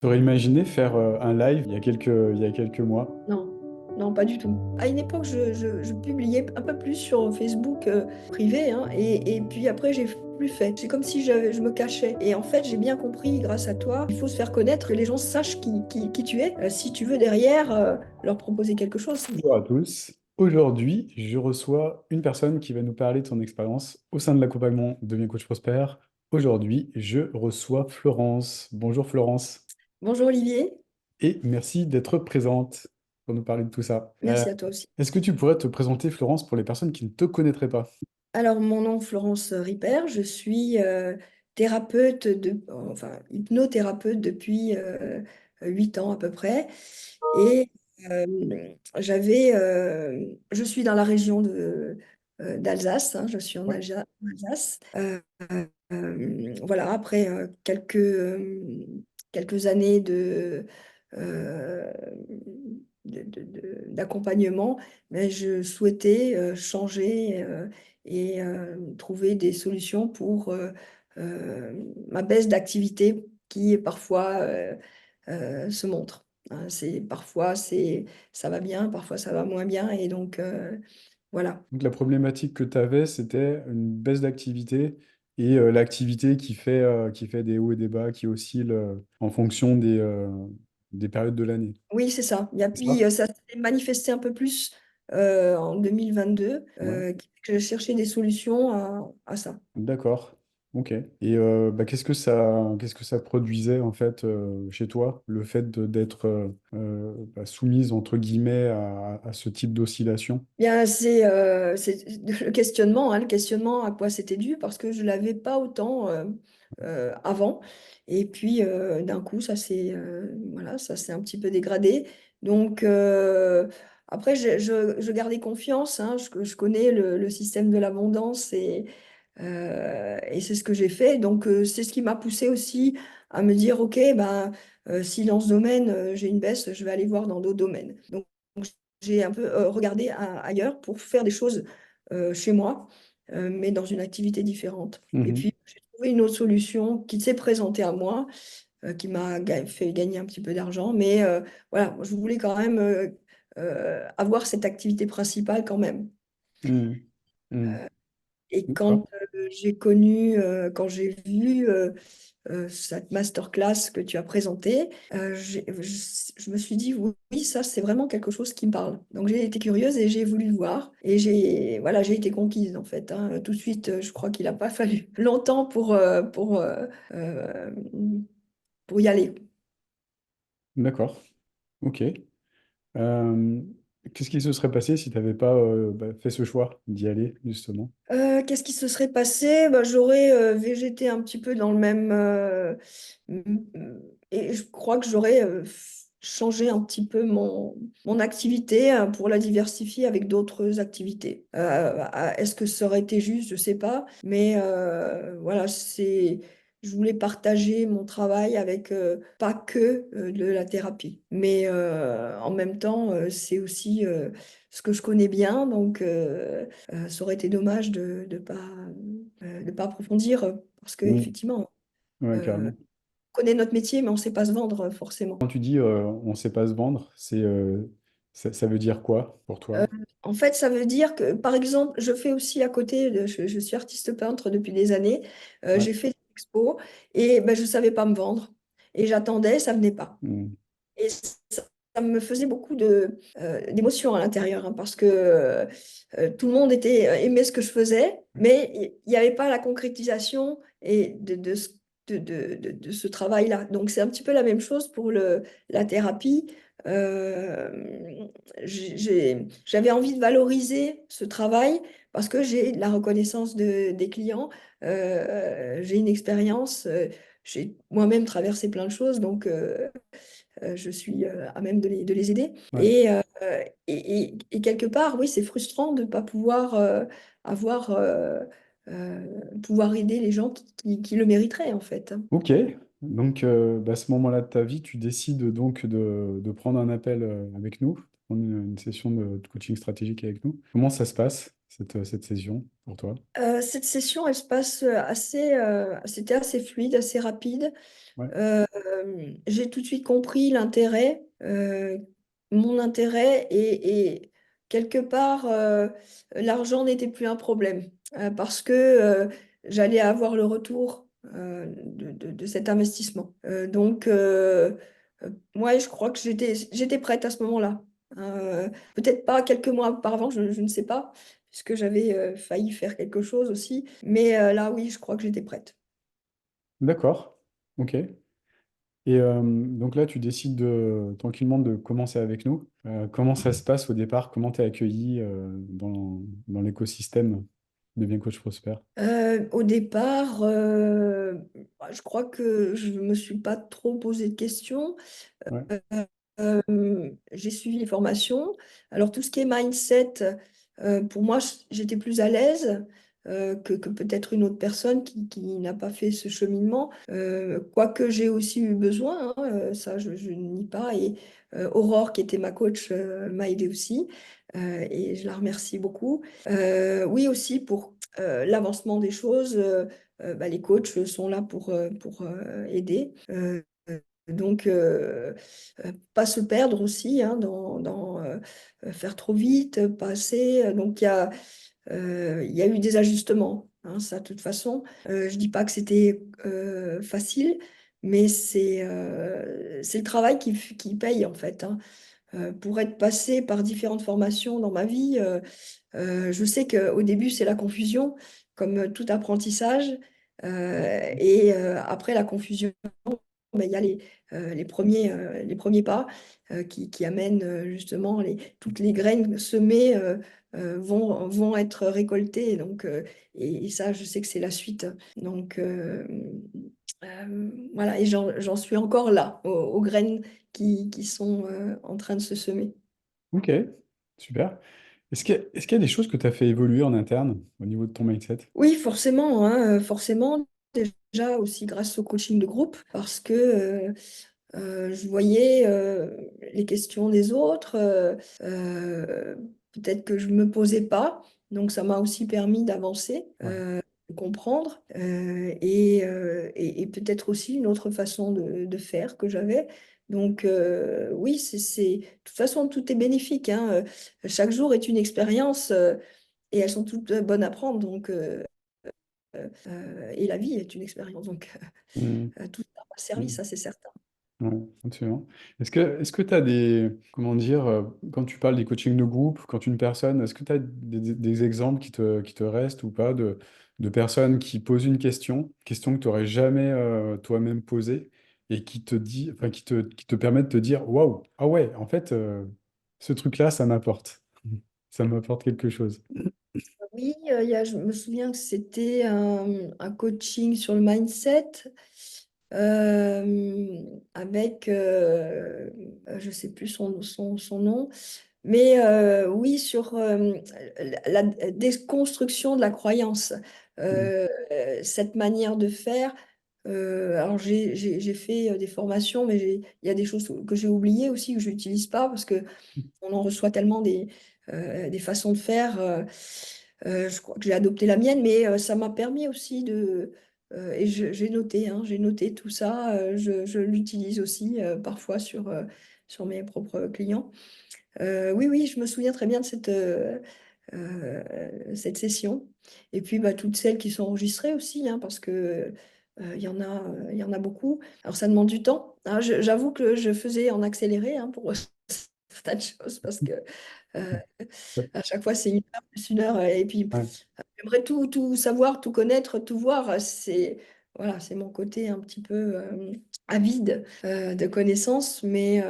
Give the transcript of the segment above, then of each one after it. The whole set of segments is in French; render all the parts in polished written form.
T'aurais imaginé faire un live il y a quelques mois? Non, non, pas du tout. À une époque, je publiais un peu plus sur Facebook privé, hein, et puis après, j'ai plus fait. C'est comme si je me cachais. Et en fait, j'ai bien compris, grâce à toi, il faut se faire connaître, que les gens sachent qui tu es, si tu veux derrière leur proposer quelque chose. Bonjour à tous. Aujourd'hui, je reçois une personne qui va nous parler de son expérience au sein de l'accompagnement Deviens coach prospère. Aujourd'hui, je reçois Florence. Bonjour Florence Bonjour Olivier, et merci d'être présente pour nous parler de tout ça. merci à toi aussi. Est-ce que tu pourrais te présenter Florence pour les personnes qui ne te connaîtraient pas? Alors, mon nom Florence Ripper, je suis thérapeute, enfin hypnothérapeute depuis 8 ans à peu près. Et euh, je suis dans la région d'Alsace, hein, je suis en Ouais. Alsace. Voilà, après quelques années euh, d'accompagnement, mais je souhaitais changer et trouver des solutions pour ma baisse d'activité qui parfois se montre. Hein. Ça va bien, parfois ça va moins bien, et donc voilà. Donc la problématique que tu avais, c'était une baisse d'activité et l'activité qui fait des hauts et des bas, qui oscille en fonction des périodes de l'année. Oui, c'est ça. Et C'est puis ça? ça s'est manifesté un peu plus en 2022, Ouais. que je cherchais des solutions à ça. D'accord. Ok. Et bah, qu'est-ce que ça produisait en fait chez toi, le fait d'être bah, soumise entre guillemets à ce type d'oscillation? Bien, c'est le questionnement, hein, le questionnement à quoi c'était dû, parce que je l'avais pas autant avant. Et puis d'un coup, voilà, ça s'est un petit peu dégradé. Donc après, je gardais confiance, hein, je connais le système de l'abondance, et c'est ce que j'ai fait. Donc c'est ce qui m'a poussé aussi à me dire, OK, ben, si dans ce domaine j'ai une baisse, je vais aller voir dans d'autres domaines. Donc j'ai un peu regardé ailleurs pour faire des choses chez moi, mais dans une activité différente. Et Mhm. puis, j'ai trouvé une autre solution qui s'est présentée à moi, qui m'a fait gagner un petit peu d'argent. Mais voilà, je voulais quand même avoir cette activité principale quand même. Mhm. Mhm. Et D'accord. quand j'ai vu cette masterclass que tu as présentée, je me suis dit, oui, oui, ça, c'est vraiment quelque chose qui me parle. Donc, j'ai été curieuse et j'ai voulu le voir. Et voilà, j'ai été conquise, en fait, hein. Tout de suite, je crois qu'il n'a pas fallu longtemps euh, pour y aller. D'accord. Ok. Euh, qu'est-ce qui se serait passé si tu n'avais pas bah, fait ce choix d'y aller, justement? Qu'est-ce qui se serait passé? Bah, j'aurais végété un petit peu dans le même... m- et je crois que j'aurais changé un petit peu mon activité pour la diversifier avec d'autres activités. Est-ce que ça aurait été juste? Je ne sais pas. Mais voilà, je voulais partager mon travail avec pas que de la thérapie. Mais en même temps, c'est aussi ce que je connais bien. Donc... ça aurait été dommage de pas approfondir, parce Oui, qu'effectivement, ouais, on carrément. connaît notre métier, mais on ne sait pas se vendre forcément. Quand tu dis on ne sait pas se vendre, ça veut dire quoi pour Euh, toi? En fait, ça veut dire que, par exemple, je fais aussi à côté, je suis artiste peintre depuis des années. Ouais. J'ai fait des expos et ben, je ne savais pas me vendre. Et j'attendais, ça ne venait pas. Hmm. Et ça me faisait beaucoup d'émotions à l'intérieur, hein, parce que tout le monde aimait ce que je faisais, mais il n'y avait pas la concrétisation de ce travail-là. Donc c'est un petit peu la même chose pour la thérapie. Euh, J'avais envie de valoriser ce travail parce que j'ai la reconnaissance des clients, j'ai une expérience, j'ai moi-même traversé plein de choses, donc je suis à même de les aider. Ouais. Et quelque part, oui, c'est frustrant de ne pas pouvoir avoir, pouvoir aider les gens qui le mériteraient, en fait. Ok. Donc, bah, à ce moment-là de ta vie, tu décides donc de prendre un appel avec nous. prendre une session de coaching stratégique avec nous. Comment ça se passe, cette session pour toi? Cette session, elle se passe c'était assez fluide, assez rapide. Ouais, Euh, j'ai tout de suite compris l'intérêt, mon intérêt et quelque part, l'argent n'était plus un problème parce que j'allais avoir le retour de cet investissement. Moi, je crois que j'étais prête à ce moment-là. Peut-être pas quelques mois auparavant, je ne sais pas, puisque j'avais failli faire quelque chose aussi. Mais là, oui, je crois que j'étais prête. d'accord. Ok. Et donc là, tu décides tranquillement de commencer avec nous. Comment ça se passe au départ? Comment tu es accueilli dans l'écosystème de Bien Coach Prosper? Au départ, je crois que je ne me suis pas trop posé de questions. Ouais, J'ai suivi les formations. Alors, tout ce qui est mindset, pour moi, j'étais plus à l'aise que peut-être une autre personne qui n'a pas fait ce cheminement. Quoique j'ai aussi eu besoin, hein, ça, je ne nie pas. Et Aurore, qui était ma coach, m'a aidée aussi. Et je la remercie beaucoup. Oui, aussi pour l'avancement des choses. Les coachs sont là pour aider. Donc, pas se perdre aussi hein, dans faire trop vite, pas assez. Donc, il y a eu des ajustements. Hein, ça, de toute façon, je dis pas que c'était facile, mais c'est le travail qui paye, en fait. Hein. Pour être passé par différentes formations dans ma vie, je sais qu'au début, c'est la confusion, comme tout apprentissage. Et après la confusion, ben, il y a les premiers pas qui amènent justement toutes les graines semées vont être récoltées. Et ça, je sais que c'est la suite. Donc, voilà, et j'en suis encore là, aux graines qui sont en train de se semer. ok, super. Est-ce qu'il y a des choses que tu as fait évoluer en interne au niveau de ton mindset? Oui, forcément, hein, forcément, déjà aussi grâce au coaching de groupe, parce que je voyais les questions des autres, peut-être que je ne me posais pas, donc ça m'a aussi permis d'avancer, Ouais. de comprendre, et peut-être aussi une autre façon de faire que j'avais. Donc oui, de toute façon, tout est bénéfique, hein, chaque jour est une expérience, et elles sont toutes bonnes à prendre, et la vie est une expérience, donc Mhm. tout ça m'a servi, Mhm. ça c'est certain. Ouais, absolument. Est-ce que tu as comment dire, quand tu parles des coachings de groupe, quand une personne, est-ce que tu as des exemples qui te restent ou pas de personnes qui posent une question que tu n'aurais jamais toi-même posée et qui te dit, enfin, qui te permet de te dire, waouh, ah ouais, en fait, ce truc-là, ça m'apporte. Ça m'apporte quelque chose. Oui, je me souviens que c'était un coaching sur le mindset avec, je ne sais plus son nom, mais oui, sur la déconstruction de la croyance. Mhm. Cette manière de faire. Alors, j'ai fait des formations, mais il y a des choses que j'ai oubliées aussi, que je n'utilise pas, parce que on en reçoit tellement des façons de faire. Je crois que j'ai adopté la mienne, mais ça m'a permis aussi et j'ai noté tout ça. Je l'utilise aussi parfois sur mes propres clients. Oui, oui, je me souviens très bien de cette session. Et puis, bah, toutes celles qui sont enregistrées aussi, hein, parce que il y en a beaucoup. Alors, ça demande du temps. Hein. J'avoue que je faisais en accéléré hein, pour certaines choses, parce que euh, à chaque fois, c'est une heure plus une heure. Et puis, Ouais. j'aimerais tout savoir, tout connaître, tout voir. Voilà, c'est mon côté un petit peu avide de connaissances. Mais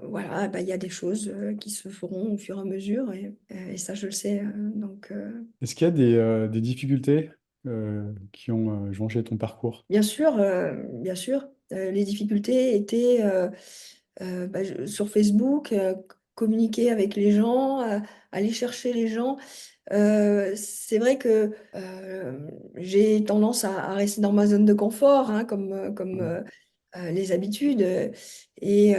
voilà, bah, il y a des choses qui se feront au fur et à mesure. Et ça, je le sais. Est-ce qu'il y a des difficultés qui ont changé ton parcours? Bien sûr, les difficultés étaient sur Facebook, communiquer avec les gens, aller chercher les gens. C'est vrai que j'ai tendance à rester dans ma zone de confort, hein, comme Ouais. les habitudes. Et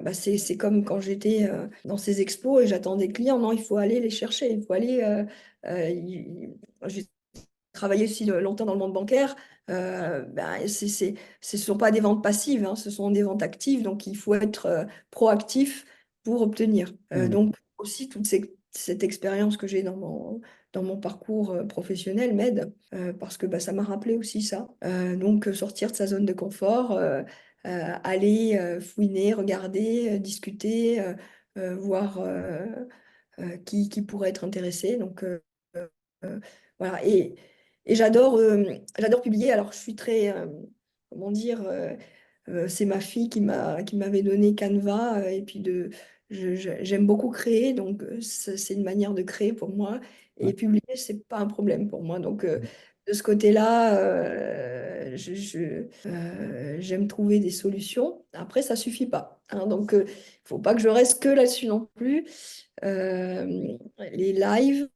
bah, c'est comme quand j'étais dans ces expos et j'attends des clients. Non, il faut aller les chercher. Il faut aller. J'ai travaillé aussi longtemps dans le monde bancaire. Ben, ce ne sont pas des ventes passives, hein, ce sont des ventes actives. Donc, il faut être proactif pour obtenir. Hmm. Donc, aussi, cette expérience que j'ai dans mon parcours professionnel m'aide parce que bah, ça m'a rappelé aussi ça. Donc, sortir de sa zone de confort, aller fouiner, regarder, discuter, voir qui pourrait être intéressé. Donc, euh, voilà. Et j'adore publier. Alors, je suis très, comment dire, c'est ma fille qui m'avait donné Canva. Et puis, j'aime beaucoup créer. Donc, c'est une manière de créer pour moi. Ouais. Et publier, c'est pas un problème pour moi. Donc, de ce côté-là, j'aime trouver des solutions. Après, ça suffit pas, hein. Donc, il faut pas que je reste que là-dessus non plus. Les lives.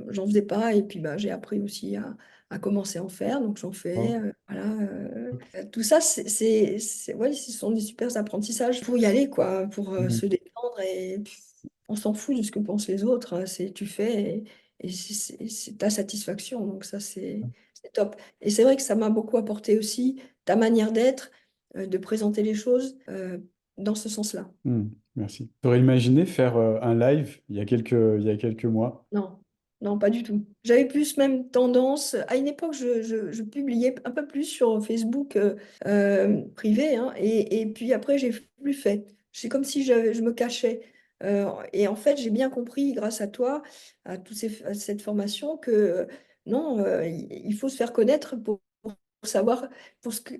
J'en faisais pas et puis bah, j'ai appris aussi à commencer à en faire, donc j'en fais. Wow. Voilà, tout ça, ouais, ce sont des super apprentissages pour y aller, quoi, pour Hmm. se détendre et puis, on s'en fout de ce que pensent les autres. Tu fais et c'est ta satisfaction, donc ça, c'est top. Et c'est vrai que ça m'a beaucoup apporté aussi ta manière d'être, de présenter les choses dans ce sens-là. Hmm. Merci. Tu aurais imaginé faire un live il y a quelques mois? Non, non, pas du tout. J'avais plus même tendance, à une époque, je publiais un peu plus sur Facebook privé, hein, et puis après, j'ai plus fait. C'est comme si je me cachais. Et en fait, j'ai bien compris, grâce à toi, à cette formation, que non, il faut se faire connaître pour savoir,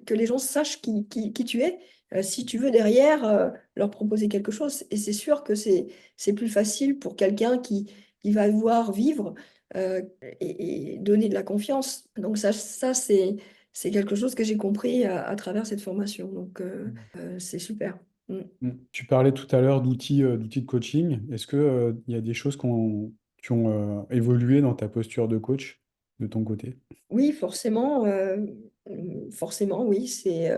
que les gens sachent qui tu es, si tu veux derrière leur proposer quelque chose. Et c'est sûr que c'est plus facile pour quelqu'un qui va voir vivre et donner de la confiance. Donc ça c'est quelque chose que j'ai compris à travers cette formation. Donc c'est super. Mm. Hmm. Tu parlais tout à l'heure d'outils de coaching. Est-ce que, il y a des choses qui ont évolué dans ta posture de coach de ton côté? Oui, forcément, forcément, oui. J'ai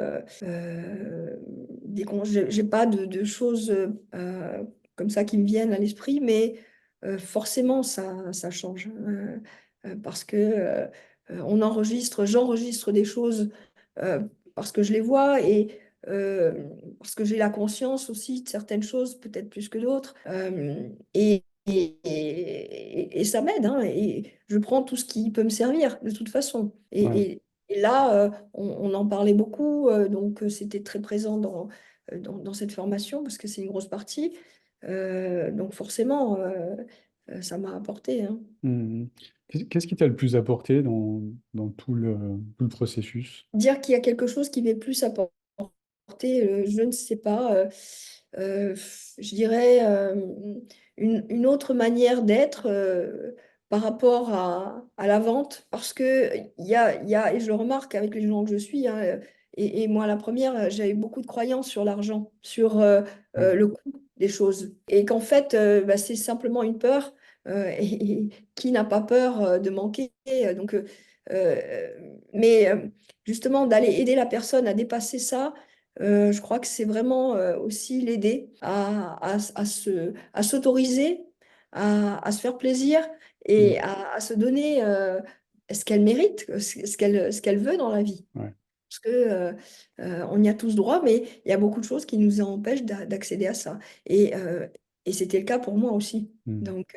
pas de choses comme ça qui me viennent à l'esprit, mais forcément, ça change. Parce que j'enregistre des choses euh, parce que je les vois et parce que j'ai la conscience aussi de certaines choses, peut-être plus que d'autres. Et ça m'aide, hein, et je prends tout ce qui peut me servir de toute façon. Ouais. Et là, on en parlait beaucoup, donc c'était très présent dans cette formation parce que c'est une grosse partie. Donc forcément, ça m'a apporté, hein. Hmm. Qu'est-ce qui t'a le plus apporté dans tout le processus? Dire qu'il y a quelque chose qui m'est plus apporté, je ne sais pas. Euh, je dirais une autre manière d'être par rapport à la vente, parce que et je le remarque avec les gens que je suis, hein, et moi la première, j'avais beaucoup de croyances sur l'argent, sur Ouais. le coût des choses, et qu'en fait, bah, c'est simplement une peur, et qui n'a pas peur de manquer, mais justement d'aller aider la personne à dépasser ça. Je crois que c'est vraiment aussi l'aider à s'autoriser, à se faire plaisir Hmm. et à se donner ce qu'elle mérite, ce qu'elle veut dans la vie. Ouais. Parce que on y a tous droit, mais il y a beaucoup de choses qui nous empêchent d'accéder à ça. Et c'était le cas pour moi aussi. Hmm. Donc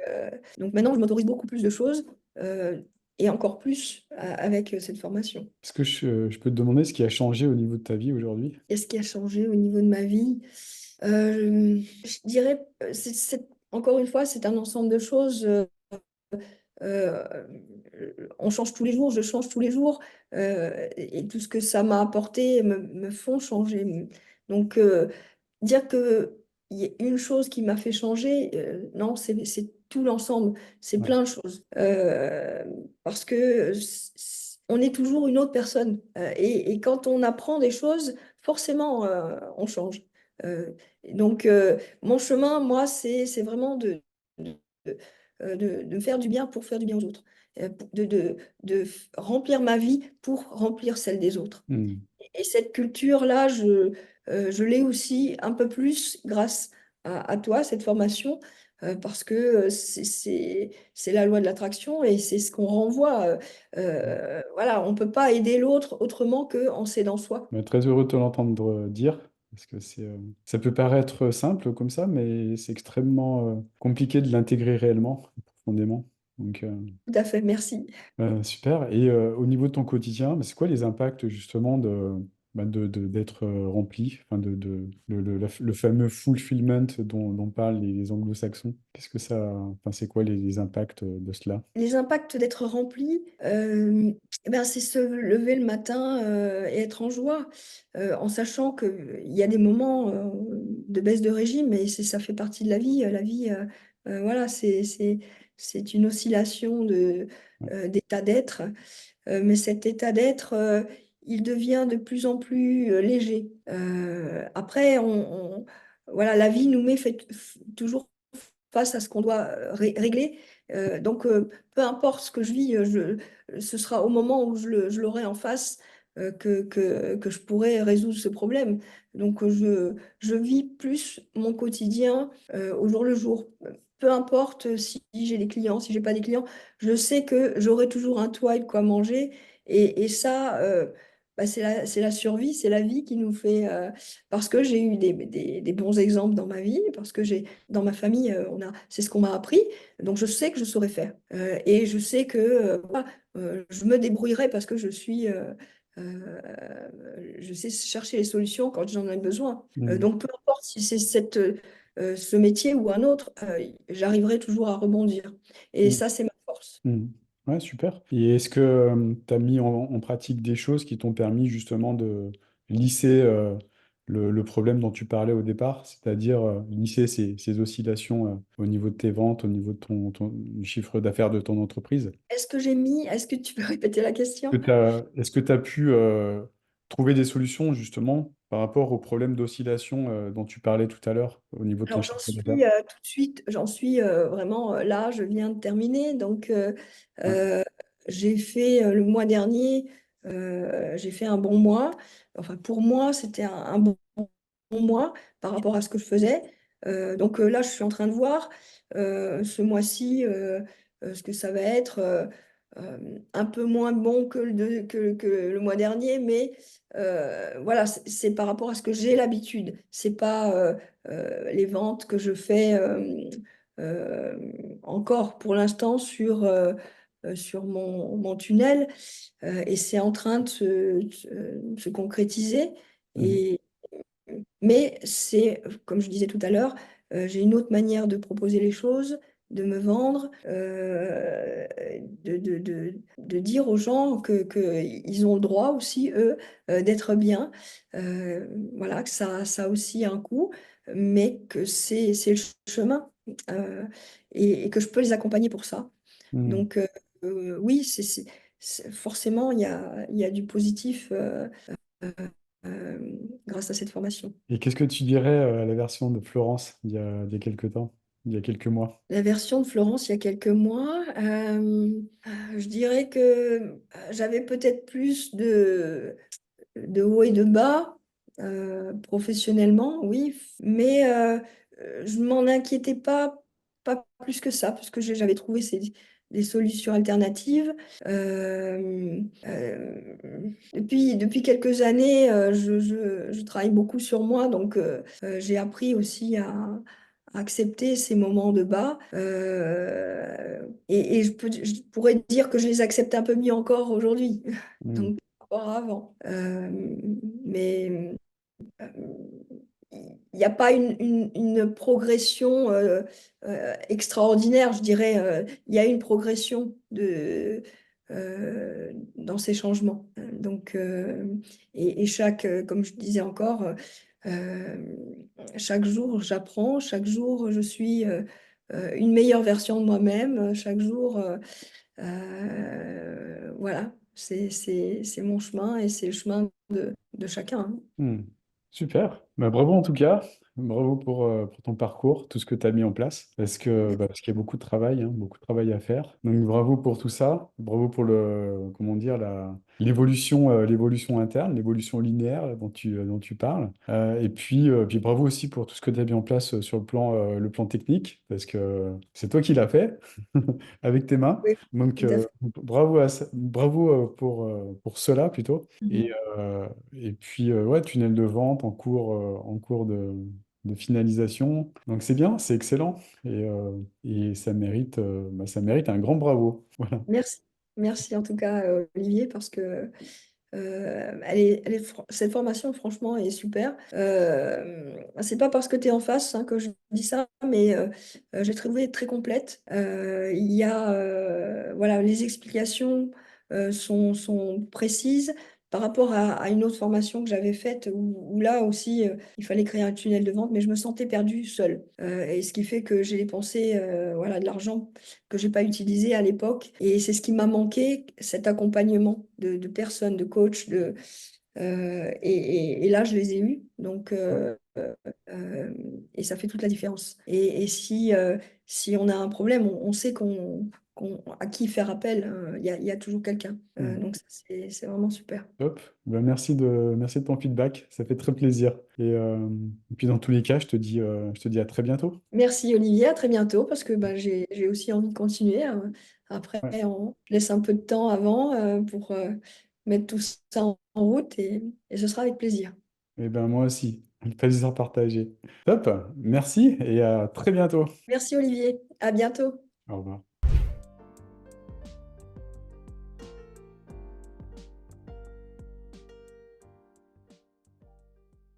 maintenant, je m'autorise beaucoup plus de choses euh, et encore plus avec cette formation. Est-ce que je peux te demander ce qui a changé au niveau de ta vie aujourd'hui? Qu'est-ce qui a changé au niveau de ma vie? Je dirais, encore une fois, c'est un ensemble de choses. Euh, on change tous les jours, je change tous les jours, et tout ce que ça m'a apporté me font changer. Donc, dire que il y a une chose qui m'a fait changer, non, c'est tout l'ensemble, c'est Ouais. plein de choses. Parce que on est toujours une autre personne. Et quand on apprend des choses, forcément, on change. Euh, donc, mon chemin, moi, c'est vraiment de, de me faire du bien pour faire du bien aux autres. De remplir ma vie pour remplir celle des autres. Hmm. Et cette culture-là, je l'ai aussi un peu plus grâce à toi, cette formation, parce que c'est la loi de l'attraction et c'est ce qu'on renvoie. Voilà, on ne peut pas aider l'autre autrement qu'en s'aidant soi. Mais très heureux de te l'entendre dire, parce que ça peut paraître simple comme ça, mais c'est extrêmement compliqué de l'intégrer réellement, profondément. Donc, Tout à fait, merci. super. Et au niveau de ton quotidien, c'est quoi les impacts justement d'être rempli, enfin le fameux fulfillment dont parlent les anglo-saxons? Qu'est-ce que ça, enfin, c'est quoi les impacts de cela? Les impacts d'être rempli, eh ben, c'est se lever le matin et être en joie, en sachant qu'il y a des moments de baisse de régime, et ça fait partie de la vie. La vie, voilà, c'est une oscillation d'état d'être, mais cet état d'être, il devient de plus en plus léger. Après, voilà, la vie nous met toujours face à ce qu'on doit régler. Donc, peu importe ce que je vis, ce sera au moment où je l'aurai en face que je pourrai résoudre ce problème. Donc, je vis plus mon quotidien au jour le jour. Peu importe si j'ai des clients, si j'ai pas des clients, je sais que j'aurai toujours un toit et de quoi manger. Et ça, bah, c'est la survie, c'est la vie qui nous fait. Parce que j'ai eu des bons exemples dans ma vie, parce que dans ma famille, c'est ce qu'on m'a appris. Donc je sais que je saurais faire. Et je sais que voilà, je me débrouillerai parce que je sais chercher les solutions quand j'en ai besoin. Hmm. Donc peu importe si c'est ce métier ou un autre, j'arriverai toujours à rebondir. Et Hmm. ça, c'est ma force. Hmm. Ouais, super. Et est-ce que tu as mis en pratique des choses qui t'ont permis justement de lisser le problème dont tu parlais au départ, c'est-à-dire lisser ces oscillations au niveau de tes ventes, au niveau de du chiffre d'affaires de ton entreprise? Est-ce que tu peux répéter la question? Est-ce que tu as pu trouver des solutions justement par rapport au problème d'oscillation dont tu parlais tout à l'heure au niveau de ton Alors j'en chiffre d'affaires? suis tout de suite, j'en suis vraiment là, je viens de terminer. Donc Ouais. euh, j'ai fait le mois dernier, j'ai fait un bon mois. Enfin pour moi, c'était un bon mois par rapport à ce que je faisais. Donc là, je suis en train de voir ce mois-ci ce que ça va être un peu moins bon que le mois dernier, mais voilà, c'est par rapport à ce que j'ai l'habitude. C'est pas les ventes que je fais euh, encore pour l'instant sur mon tunnel, et c'est en train de se concrétiser. Mhm. Et, mais c'est, comme je disais tout à l'heure, j'ai une autre manière de proposer les choses, de me vendre, de dire aux gens qu'ils ont le droit aussi, eux, d'être bien. Voilà, que ça a aussi un coût, mais que c'est le chemin, euh, et que je peux les accompagner pour ça. Mhm. Donc, oui, forcément, il y a du positif euh, grâce à cette formation. Et qu'est-ce que tu dirais à la version de Florence il y a quelques temps, il y a quelques mois? La version de Florence il y a quelques mois, je dirais que j'avais peut-être plus de hauts et de bas professionnellement, oui, mais je m'en inquiétais pas plus que ça, parce que j'avais trouvé des solutions alternatives. Depuis quelques années, je travaille beaucoup sur moi, donc j'ai appris aussi à accepter ces moments de bas. Et je pourrais dire que je les accepte un peu mieux encore aujourd'hui, Mhm. donc par rapport à avant. Mais euh, il n'y a pas une progression extraordinaire, je dirais. Il y a une progression dans ces changements. Donc, comme je disais encore, euh, chaque jour j'apprends, chaque jour je suis une meilleure version de moi-même, chaque jour, voilà, c'est mon chemin et c'est le chemin de chacun, hein. Mhm. Super. Bah, bravo en tout cas. Bravo pour ton parcours, tout ce que tu as mis en place. Parce qu'il y a beaucoup de travail, hein, beaucoup de travail à faire. Donc bravo pour tout ça. Bravo pour comment dire, l'évolution interne, l'évolution linéaire dont tu parles. Puis bravo aussi pour tout ce que tu as mis en place sur le plan technique, parce que c'est toi qui l'as fait avec tes mains. Oui, Donc tout à fait. bravo pour cela plutôt. Mhm. Et puis ouais, tunnel de vente en cours de finalisation. Donc c'est bien, c'est excellent. Et ça mérite un grand bravo. Voilà. Merci. Merci en tout cas, Olivier, parce que cette formation, franchement, est super. C'est pas parce que tu es en face hein, que je dis ça, mais j'ai trouvé très complète. Il y a, voilà, les explications sont précises par rapport à une autre formation que j'avais faite où là aussi, il fallait créer un tunnel de vente, mais je me sentais perdue seule. Et ce qui fait que j'ai dépensé voilà, de l'argent que j'ai pas utilisé à l'époque. Et c'est ce qui m'a manqué, cet accompagnement de personnes, de coachs. Et là, je les ai eus. Donc, et ça fait toute la différence. Et si on a un problème, on sait à qui faire appel. Hein. Il y a toujours quelqu'un. Mm. Donc, ça, c'est vraiment super. Top. Ben, merci de ton feedback. Ça fait très plaisir. Et puis dans tous les cas, je te dis à très bientôt. Merci Olivier, à très bientôt parce que bah, j'ai aussi envie de continuer. Hein. Après, Ouais. on laisse un peu de temps avant pour mettre tout ça en route et ce sera avec plaisir. Et ben moi aussi. Le plaisir partagé. Top. Merci et à très bientôt. Merci Olivier, à bientôt. Au revoir.